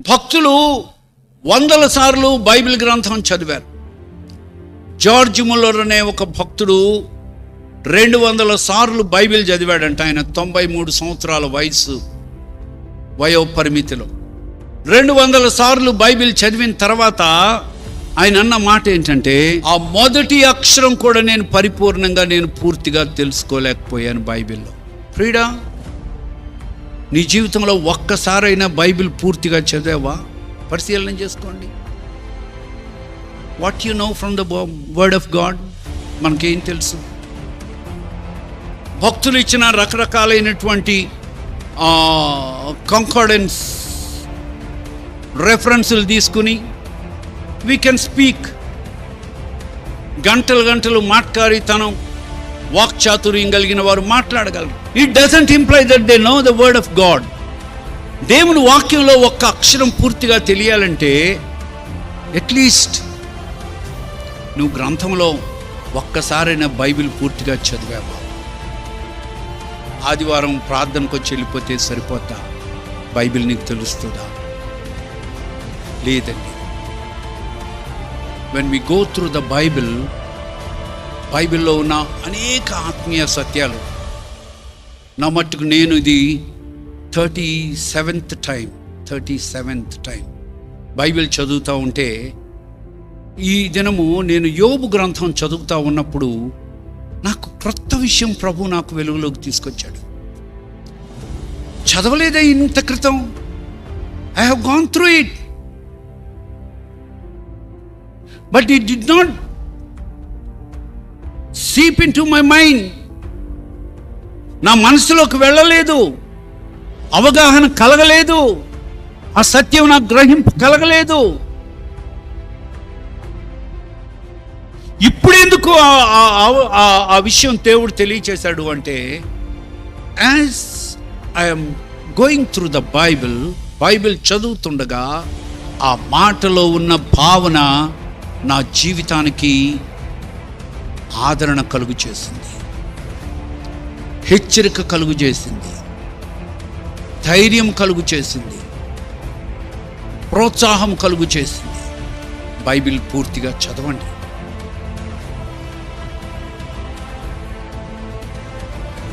భక్తులు వందల సార్లు బైబిల్ గ్రంథం చదివారు. జార్జ్ ముల్లర్ అనే ఒక భక్తుడు 200 సార్లు బైబిల్ చదివాడంట. ఆయన 93 సంవత్సరాల వయో పరిమితిలో 200 సార్లు బైబిల్ చదివిన తర్వాత ఆయన అన్న మాట ఏంటంటే, ఆ మొదటి అక్షరం కూడా నేను పరిపూర్ణంగా పూర్తిగా తెలుసుకోలేకపోయాను బైబిల్లో. ఫ్రీడా, నీ జీవితంలో ఒక్కసారైనా బైబిల్ పూర్తిగా చదివావా? పరిశీలన చేసుకోండి. What you know from the word of God? మనకేం తెలుసు? భక్తులు ఇచ్చిన రకరకాలైనటువంటి కంకార్డెన్స్ రెఫరెన్సులు తీసుకుని వీ కెన్ స్పీక్. గంటలు మాట్లాడితనం, వాక్చాతుర్యం కలిగిన వారు మాట్లాడగలరు. It doesn't imply that they know the word of God. దేవుని వాక్యంలో ఒక్క అక్షరం పూర్తిగా తెలియాలంటే అట్లీస్ట్ నువ్వు గ్రంథంలో ఒక్కసారైనా బైబిల్ పూర్తిగా చదివావా? ఆదివారం ప్రార్థనకు వచ్చి వెళ్ళిపోతే సరిపోతా? బైబిల్ నీకు తెలుస్తుందా? లేదండి. when we go through the బైబిల్లో ఉన్న అనేక ఆత్మీయ సత్యాలు, నా మట్టుకు నేను ఇది 37th టైం బైబిల్ చదువుతూ ఉంటే, ఈ దినము నేను యోబు గ్రంథం చదువుతూ ఉన్నప్పుడు నాకు క్రొత్త విషయం ప్రభు నాకు వెలుగులోకి తీసుకొచ్చాడు. చదవలేదే ఇంత క్రితం. I have gone through it, but it did not seep into my mind. నా మనసులోకి వెళ్ళలేదు, అవగాహన కలగలేదు, ఆ సత్యం నాకు గ్రహింపు కలగలేదు. ఇప్పుడెందుకు ఆ విషయం దేవుడు తెలియచేశాడు అంటే, as I'm going through the Bible చదువుతుండగా ఆ మాటలో ఉన్న భావన నా జీవితానికి ఆదరణ కలుగు చేసింది, హెచ్చరిక కలుగు చేసింది, ధైర్యం కలుగు చేసింది, ప్రోత్సాహం కలుగు చేసింది. బైబిల్ పూర్తిగా చదవండి.